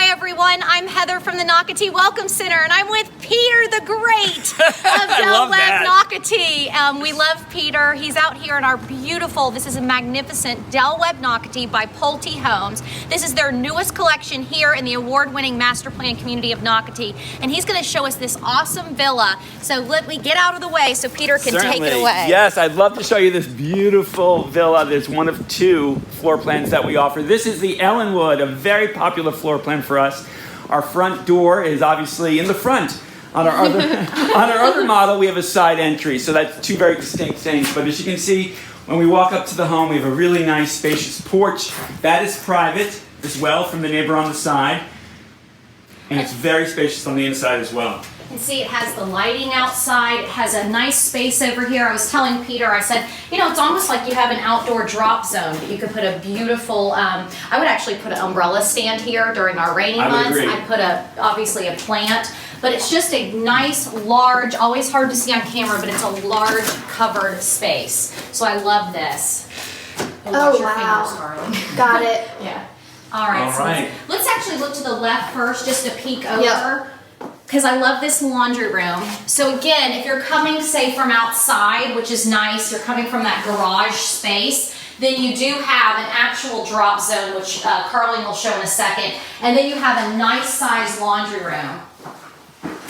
Hi everyone, I'm Heather from the Nocatee Welcome Center, and I'm with Peter the Great of Webb Nocatee. We love Peter. He's out here in our beautiful, this is a magnificent Webb Nocatee by Pulte Homes. This is their newest collection here in the award-winning master plan community of Nocatee, and he's going to show us this awesome villa. So let me get out of the way so Peter can take it away. Yes, I'd love to show you this beautiful villa. There's one of two floor plans that we offer. This is the Ellenwood, a very popular floor plan for us. Our front door is obviously in the front. On our other model, we have a side entry, so that's two very distinct things. But as you can see, when we walk up to the home, we have a really nice, spacious porch. That is private as well from the neighbor on the side, and it's very spacious on the inside as well. And see, it has the lighting outside, it has a nice space over here. I was telling Peter, I said, you know, it's almost like you have an outdoor drop zone. You could put a beautiful, I would actually put an umbrella stand here during our rainy months. I'd put obviously a plant, but it's just a nice, large, always hard to see on camera, but it's a large covered space. So I love this. Oh, wow. Got it. Yeah. All right. So let's actually look to the left first, just to peek over. Yep. Because I love this laundry room. So again, if you're coming, say, from outside, which is nice, you're coming from that garage space, then you do have an actual drop zone, which Carlene will show in a second. And then you have a nice sized laundry room.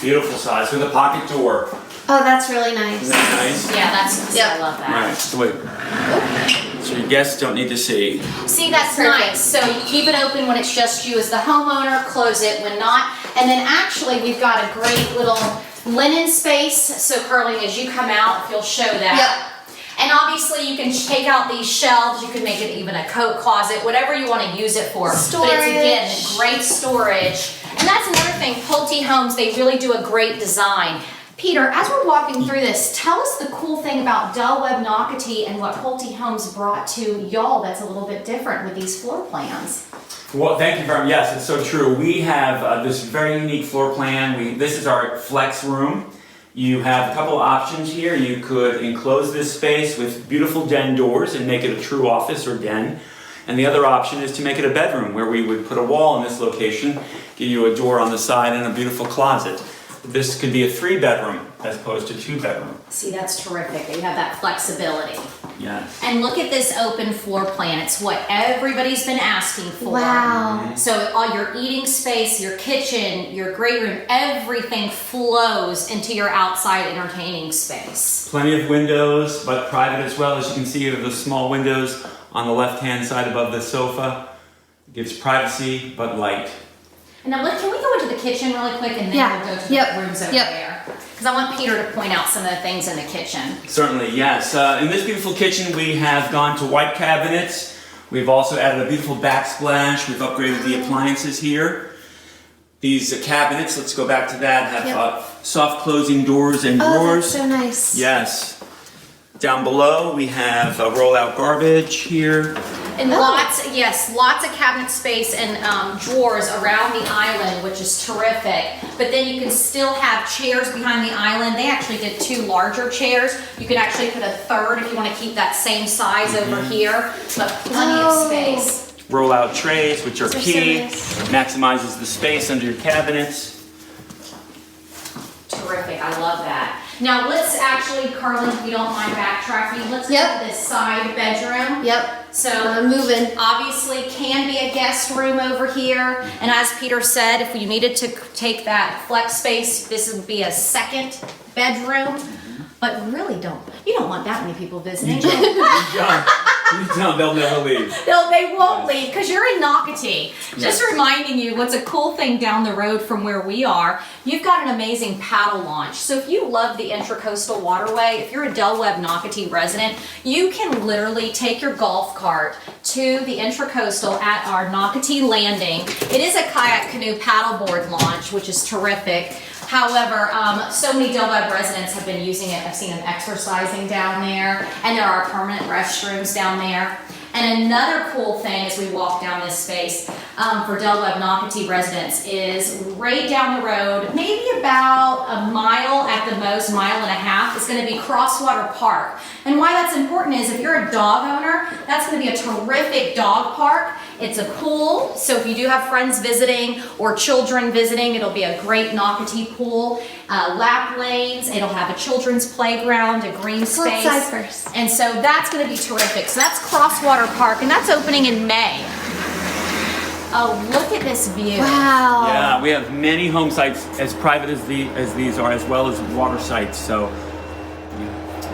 Beautiful size with a pocket door. Oh, that's really nice. Isn't that nice? Yeah, that's, I love that. Right, so your guests don't need to see. See, that's nice. So you keep it open when it's just you as the homeowner, close it when not. And then actually we've got a great little linen space. So Carlene, as you come out, if you'll show that. Yep. And obviously you can take out these shelves, you can make it even a coat closet, whatever you want to use it for. Storage. But it's, again, great storage. And that's another thing, Pulte Homes, they really do a great design. Peter, as we're walking through this, tell us the cool thing about Webb Nocatee and what Pulte Homes brought to y'all that's a little bit different with these floor plans. Well, thank you very much. Yes, it's so true. We have this very unique floor plan. This is our flex room. You have a couple of options here. You could enclose this space with beautiful den doors and make it a true office or den. And the other option is to make it a bedroom, where we would put a wall in this location, give you a door on the side and a beautiful closet. This could be a 3-bedroom as opposed to 2-bedroom. See, that's terrific that you have that flexibility. Yes. And look at this open floor plan. It's what everybody's been asking for. Wow. So all your eating space, your kitchen, your great room, everything flows into your outside entertaining space. Plenty of windows, but private as well. As you can see, you have the small windows on the left-hand side above the sofa. It gives privacy, but light. And now, can we go into the kitchen really quick and then we'll go to the rooms over there? Because I want Peter to point out some of the things in the kitchen. Certainly, yes. In this beautiful kitchen, we have gone to white cabinets. We've also added a beautiful backsplash. We've upgraded the appliances here. These cabinets, let's go back to that, have soft closing doors and drawers. Oh, that's so nice. Yes. Down below, we have roll-out garbage here. And lots of cabinet space and drawers around the island, which is terrific. But then you can still have chairs behind the island. They actually did 2 larger chairs. You can actually put a 3rd if you want to keep that same size over here, but plenty of space. Roll-out trays, which are key. So Maximizes the space under your cabinets. Terrific, I love that. Now let's actually, Carlene, if you don't mind backtracking, let's go to this side bedroom. Yep. So I'm moving. Obviously can be a guest room over here. And as Peter said, if you needed to take that flex space, this would be a 2nd bedroom. But really you don't want that many people visiting. You don't, they'll never leave. They won't leave because you're in Nocatee. Just reminding you what's a cool thing down the road from where we are, you've got an amazing paddle launch. So if you love the Intracoastal Waterway, if you're a Webb Nocatee resident, you can literally take your golf cart to the Intracoastal at our Nocatee landing. It is a kayak canoe paddleboard launch, which is terrific. However, so many Webb residents have been using it. I've seen them exercising down there, and there are permanent restrooms down there. And another cool thing as we walk down this space for Webb Nocatee residents is right down the road, maybe about a mile at the most, mile and a half, is going to be Crosswater Park. And why that's important is if you're a dog owner, that's going to be a terrific dog park. It's a pool, so if you do have friends visiting or children visiting, it'll be a great Nocatee pool. Lap lanes, it'll have a children's playground, a green space. Outside first. And so that's going to be terrific. So that's Crosswater Park, and that's opening in May. Oh, look at this view. Wow. Yeah, we have many home sites as private as these are, as well as water sites. So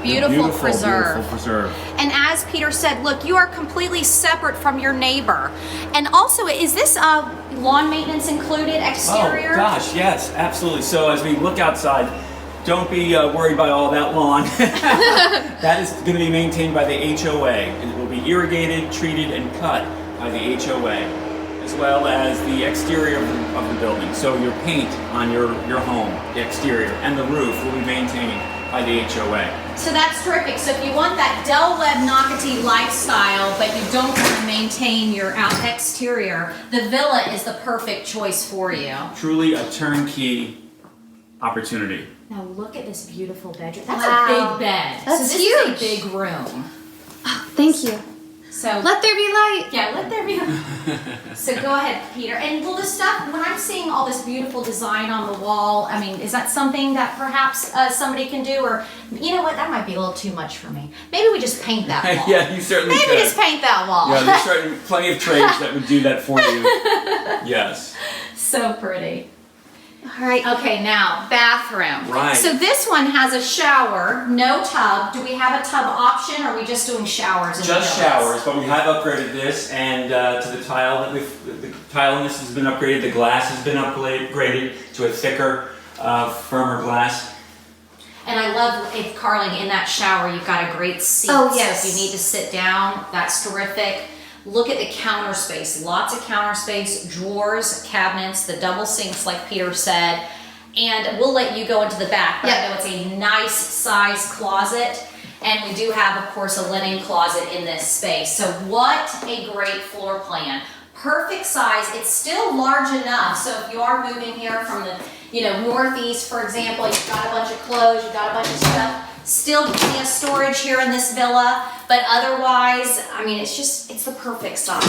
Beautiful preserve. Beautiful preserve. And as Peter said, look, you are completely separate from your neighbor. And also, is this lawn maintenance included, exterior? Oh gosh, yes, absolutely. So as we look outside, don't be worried by all that lawn. That is going to be maintained by the HOA. It will be irrigated, treated, and cut by the HOA, as well as the exterior of the building. So your paint on your home, the exterior, and the roof will be maintained by the HOA. So that's terrific. So if you want that Webb Nocatee lifestyle, but you don't want to maintain your exterior, the villa is the perfect choice for you. Truly a turnkey opportunity. Now look at this beautiful bedroom. That's Wow. a big bed. That's so this huge. is a big room. Oh, thank you. So Let there be light. yeah, let there be. So go ahead, Peter. And well, the stuff, when I'm seeing all this beautiful design on the wall, I mean, is that something that perhaps somebody can do? Or, you know what, that might be a little too much for me. Maybe we just paint that wall. Yeah, you certainly Maybe could. just paint that wall. Yeah, there's certainly plenty of trades that would do that for you. Yes. So pretty. All right. Okay, now, bathroom. Right. So this one has a shower, no tub. Do we have a tub option, or are we just doing showers? In Just the villas? showers, but we have upgraded this, and to the tile that the tile in this has been upgraded. The glass has been upgraded to a thicker, firmer glass. And I love, if Carling, in that shower, you've got a great seat. Oh, yes. So if you need to sit down, that's terrific. Look at the counter space. Lots of counter space, drawers, cabinets, the double sinks, like Peter said. And we'll let you go into the back, but I know it's a nice size closet. And we do have, of course, a linen closet in this space. So what a great floor plan. Perfect size. It's still large enough. So if you are moving here from the, northeast, for example, you've got a bunch of clothes, you've got a bunch of stuff. Still plenty of storage here in this villa, but otherwise, I mean, it's the perfect size.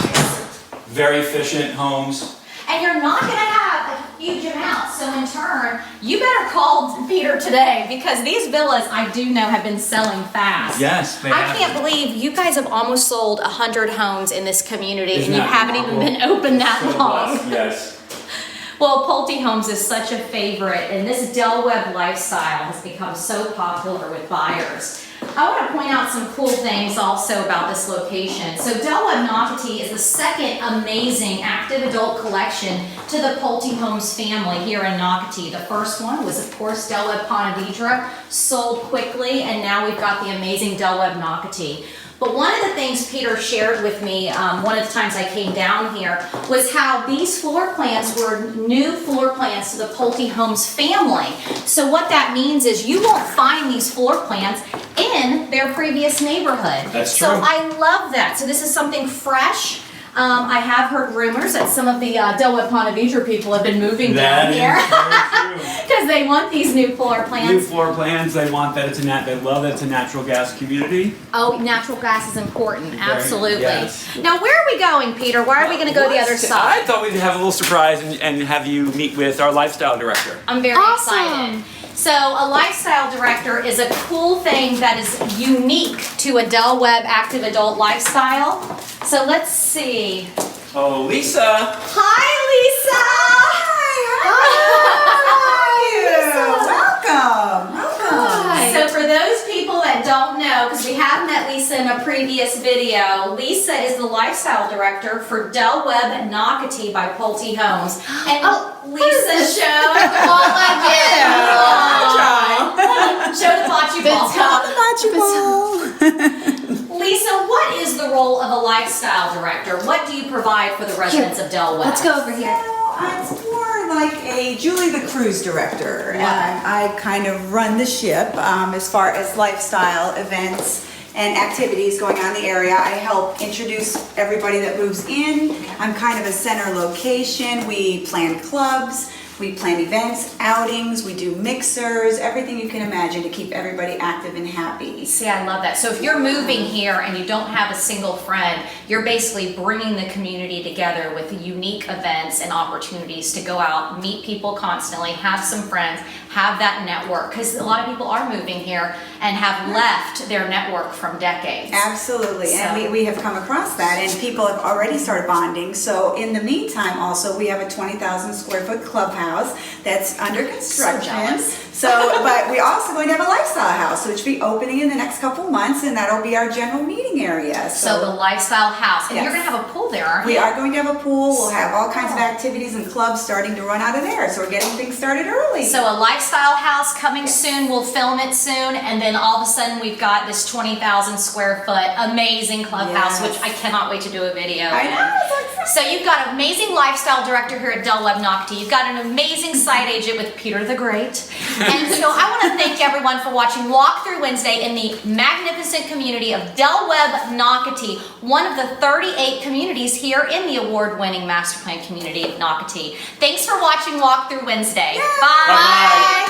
Very efficient homes. And you're not gonna have a huge amount, so in turn, you better call Peter today, because these villas, I do know, have been selling fast. Yes, they I have. can't believe you guys have almost sold 100 homes in this community, Isn't and you that haven't even remarkable? been open that So long. blessed, yes. Well, Pulte Homes is such a favorite, and this Webb lifestyle has become so popular with buyers. I want to point out some cool things also about this location. So Webb Nocatee is the second amazing active adult collection to the Pulte Homes family here in Nocatee. The first one was, of course, Webb Vedra, sold quickly, and now we've got the amazing Webb Nocatee. But one of the things Peter shared with me one of the times I came down here was how these floor plans were new floor plans to the Pulte Homes family. So what that means is you won't find these floor plans in their previous neighborhood. That's So true. I love that. So this is something fresh. I have heard rumors that some of the Webb Vedra people have been moving down here because they want these new floor plans. New floor plans. They want that. They love that it's a natural gas community. Oh, natural gas is important. Absolutely. yes. Now, where are we going, Peter? Why are we going to go the other I side? thought we'd have a little surprise and have you meet with our lifestyle director. I'm very Awesome. excited. So, a lifestyle director is a cool thing that is unique to a Webb active adult lifestyle. So, let's see. Oh, Lisa. Hi, Lisa. Hi. So for those people that don't know, because we have met Lisa in a previous video, Lisa is the lifestyle director for Webb Nocatee by Pulte Homes. And Lisa, show all again. Show the bocce ball. Lisa, what is the role of a lifestyle director? What do you provide for the residents of Webb? Let's go over here. I'm more like a Julie the cruise director, and I kind of run the ship as far as lifestyle events and activities going on in the area. I help introduce everybody that moves in. I'm kind of a center location. We plan clubs. We plan events, outings, we do mixers, everything you can imagine to keep everybody active and happy. See, I love that. So if you're moving here and you don't have a single friend, you're basically bringing the community together with unique events and opportunities to go out, meet people constantly, have some friends, have that network. Because a lot of people are moving here and have left their network from decades. Absolutely, and we have come across that, and people have already started bonding. So in the meantime, also, we have a 20,000 square foot clubhouse that's under construction. So jealous. But we're also going to have a lifestyle house, which will be opening in the next couple months, and that'll be our general meeting area. So the lifestyle house, and Yes. you're going to have a pool there, aren't you? We are going to have a pool. We'll have all kinds of activities and clubs starting to run out of there. So we're getting things started early. So a lifestyle house coming soon. We'll film it soon, and then all of a sudden we've got this 20,000 square foot amazing clubhouse, Yes. which I cannot wait to do a video. I in. know. So excited. So you've got an amazing lifestyle director here at Webb Nocatee. You've got an amazing site agent with Peter the Great. And so I want to thank everyone for watching Walkthrough Wednesday in the magnificent community of Webb Nocatee, one of the 38 communities here in the award-winning master plan community of Nocatee. Thanks for watching Walkthrough Wednesday. Bye. Bye-bye.